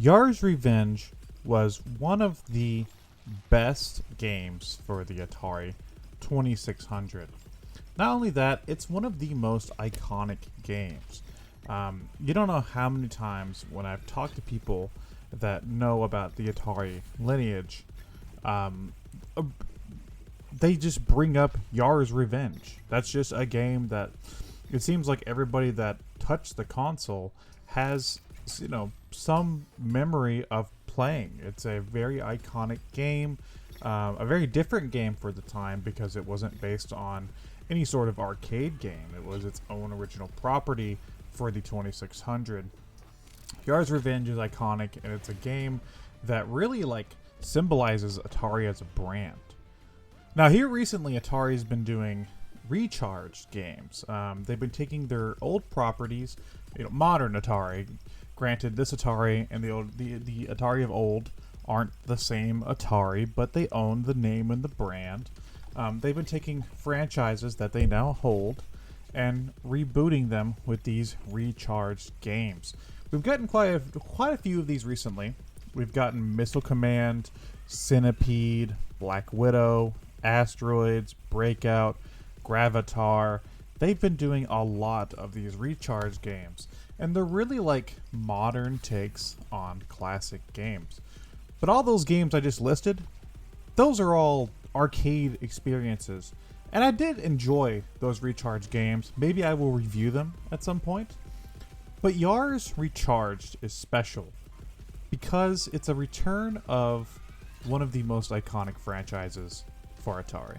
Yars Revenge was one of the best games for the Atari 2600. Not only that, it's one of the most iconic games. You don't know how many times when I've talked to people that know about the Atari lineage, they just bring up Yars Revenge. That's just a game that it seems like everybody that touched the console has, some memory of playing. It's a very iconic game, a very different game for the time because it wasn't based on any sort of arcade game. It was its own original property for the 2600. Yars Revenge is iconic, and it's a game that really symbolizes Atari as a brand. Now, here recently, Atari's been doing Recharged games. They've been taking their old properties, modern Atari. Granted, this Atari and the Atari of old aren't the same Atari, but they own the name and the brand. They've been taking franchises that they now hold and rebooting them with these Recharged games. We've gotten quite a few of these recently. We've gotten Missile Command, Centipede, Black Widow, Asteroids, Breakout, Gravatar. They've been doing a lot of these Recharge games, and they're really modern takes on classic games. But all those games I just listed, those are all arcade experiences, and I did enjoy those Recharge games. Maybe I will review them at some point. But Yars Recharged is special because it's a return of one of the most iconic franchises for Atari.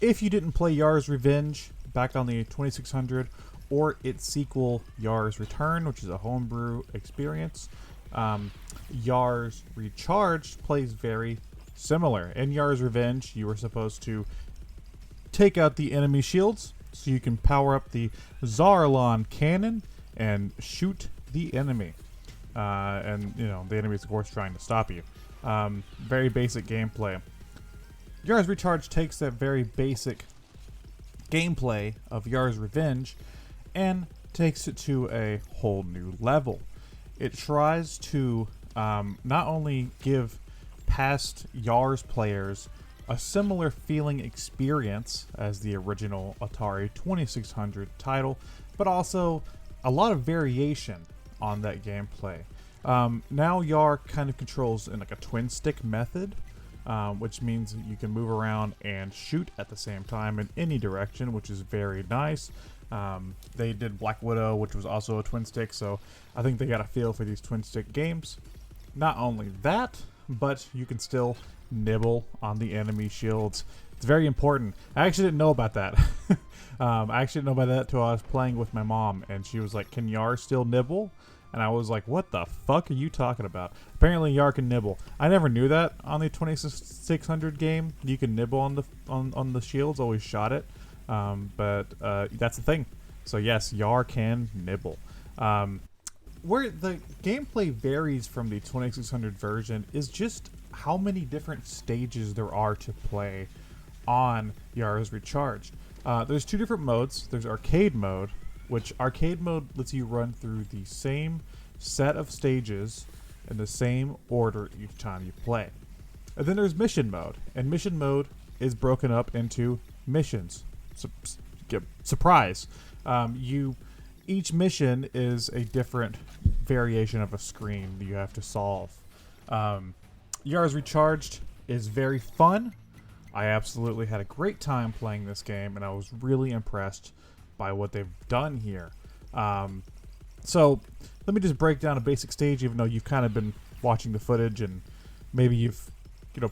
If you didn't play Yars Revenge back on the 2600 or its sequel Yars Return, which is a homebrew experience, Yars Recharged plays very similar. In Yars Revenge, you were supposed to take out the enemy shields so you can power up the Zarlon cannon and shoot the enemy. And the enemy is of course trying to stop you. Very basic gameplay. Yars Recharged takes that very basic gameplay of Yars Revenge and takes it to a whole new level. It tries to not only give past Yars players a similar feeling experience as the original Atari 2600 title, but also a lot of variation on that gameplay. Now Yar kind of controls in a twin stick method, which means you can move around and shoot at the same time in any direction, which is very nice. They did Black Widow, which was also a twin stick, so I think they got a feel for these twin stick games. Not only that, but you can still nibble on the enemy shields. It's very important. I actually didn't know about that. I actually didn't know about that until I was playing with my mom, and she was like, "Can Yar still nibble?" And I was like, "What the fuck are you talking about?" Apparently, Yar can nibble. I never knew that on the 2600 game. You can nibble on the shields. Always shot it, but that's the thing. So yes, Yar can nibble. Where the gameplay varies from the 2600 version is just how many different stages there are to play on Yars Recharged. There's two different modes. There's arcade mode, which arcade mode lets you run through the same set of stages in the same order each time you play. And then there's mission mode, and mission mode is broken up into missions. Surprise! Each mission is a different variation of a screen that you have to solve. Yars Recharged is very fun. I absolutely had a great time playing this game, and I was really impressed by what they've done here. So let me just break down a basic stage, even though you've kind of been watching the footage and maybe you've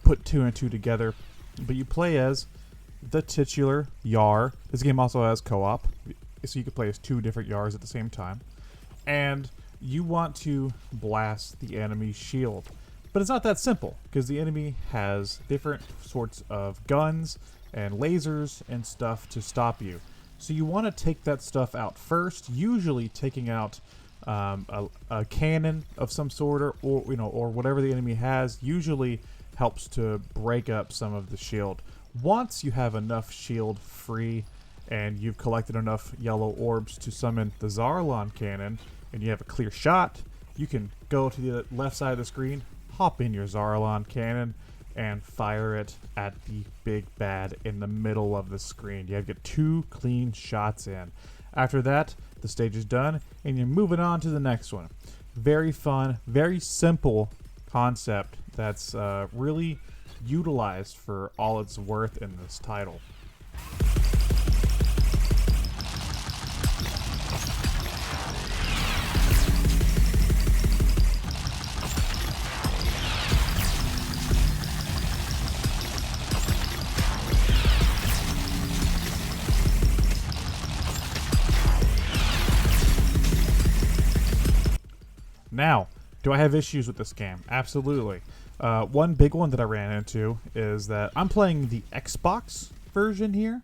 put two and two together. But you play as the titular Yar. This game also has co-op, so you can play as two different Yars at the same time. And you want to blast the enemy shield. But it's not that simple, because the enemy has different sorts of guns and lasers and stuff to stop you. So you want to take that stuff out first, usually taking out a cannon of some sort, or whatever the enemy has. Usually helps to break up some of the shield. Once you have enough shield free and you've collected enough yellow orbs to summon the Zarlon cannon and you have a clear shot, you can go to the left side of the screen, hop in your Zarlon cannon, and fire it at the big bad in the middle of the screen. You have to get 2 clean shots in. After that, the stage is done and you're moving on to the next one. Very fun, very simple concept that's really utilized for all it's worth in this title. Now, do I have issues with this game? Absolutely. One big one that I ran into is that I'm playing the Xbox version here.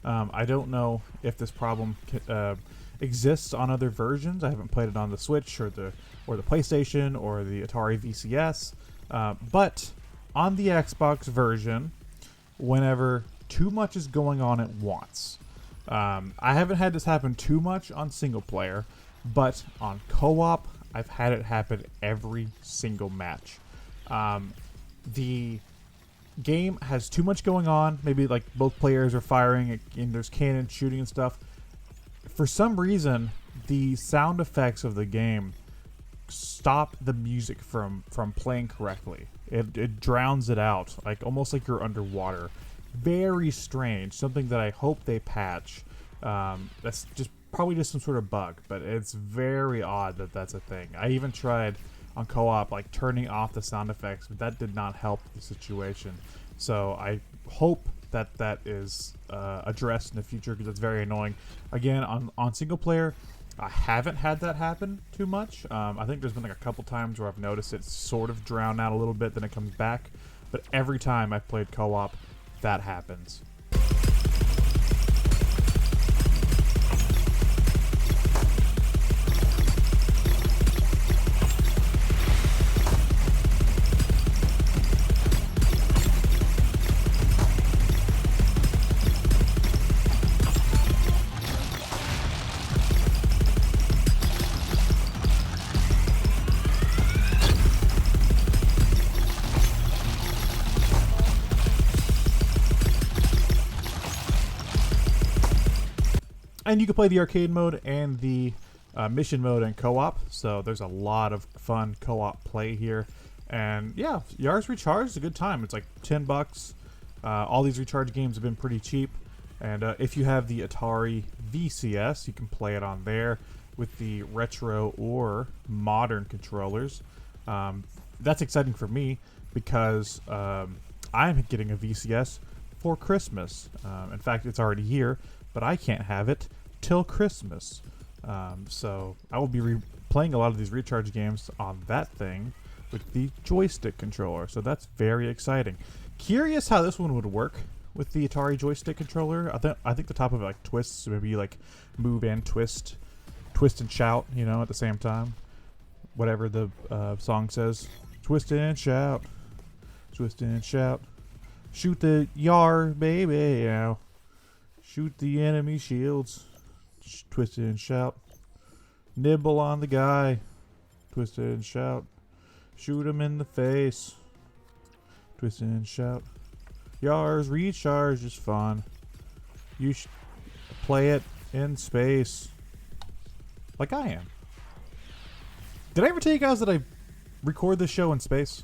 I don't know if this problem exists on other versions. I haven't played it on the Switch or the PlayStation or the Atari VCS. But on the Xbox version, whenever too much is going on at once, I haven't had this happen too much on single player, but on co-op, I've had it happen every single match. The game has too much going on. Maybe like both players are firing and there's cannon shooting and stuff. For some reason, the sound effects of the game stop the music from playing correctly. It drowns it out, like almost like you're underwater. Very strange. Something that I hope they patch. That's just probably just some sort of bug, but it's very odd that that's a thing. I even tried on co-op like turning off the sound effects, but that did not help the situation. So I hope that that is addressed in the future, because it's very annoying. Again, on single player, I haven't had that happen too much. I think there's been like a couple times where I've noticed it sort of drown out a little bit, then it comes back. But every time I've played co-op, that happens. And you can play the arcade mode and the mission mode and co-op, so there's a lot of fun co-op play here. And yeah, Yars Recharged is a good time. It's like $10. All these Recharge games have been pretty cheap, and if you have the Atari VCS, you can play it on there with the retro or modern controllers. That's exciting for me because I'm getting a VCS for Christmas. In fact, it's already here, but I can't have it till Christmas. So I will be playing a lot of these Recharge games on that thing with the joystick controller. So that's very exciting. Curious how this one would work with the Atari joystick controller. I think the top of it like twists, so maybe you like move and twist and shout, you know, at the same time. Whatever the song says. Twist and shout. Twist and shout. Shoot the Yar, baby, yeah. Shoot the enemy shields. Twist it and shout. Nibble on the guy. Twist it and shout. Shoot him in the face. Twist it and shout. Yars Recharged is fun. You should play it in space. Like I am. Did I ever tell you guys that I record this show in space?